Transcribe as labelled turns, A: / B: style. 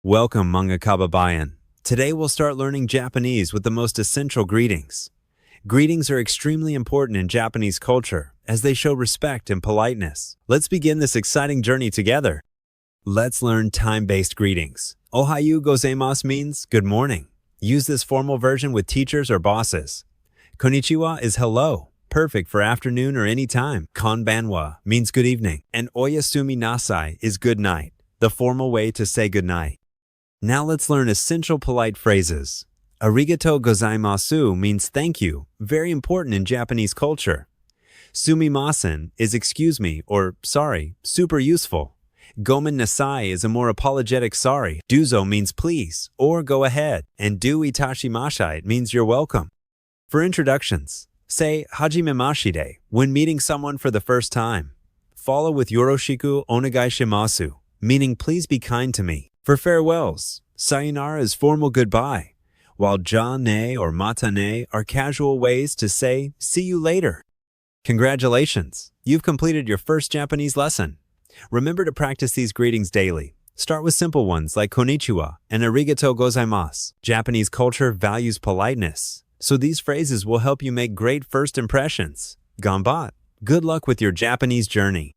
A: Welcome, Mga Kababayan. Today we'll start learning Japanese with the most essential greetings. Greetings are extremely important in Japanese culture as they show respect and politeness. Let's begin this exciting journey together. Let's learn time-based greetings. Ohayo gozaimasu means good morning. Use this formal version with teachers or bosses. Konnichiwa is hello, perfect for afternoon or any time. Konbanwa means good evening. And oyasumi nasai is good night, the formal way to say good night. Now let's learn essential polite phrases. Arigato gozaimasu means thank you, very important in Japanese culture. Sumimasen is excuse me or sorry, super useful. Gomen nasai is a more apologetic sorry. Duzo means please or go ahead. And do itashimashite means you're welcome. For introductions, say hajimemashite when meeting someone for the first time. Follow with yoroshiku onegai shimasu, meaning please be kind to me. For farewells, sayonara is formal goodbye, while ja ne or mata ne are casual ways to say see you later. Congratulations! You've completed your first Japanese lesson. Remember to practice these greetings daily. Start with simple ones like Konnichiwa and Arigato gozaimasu. Japanese culture values politeness, so these phrases will help you make great first impressions. Ganbat! Good luck with your Japanese journey.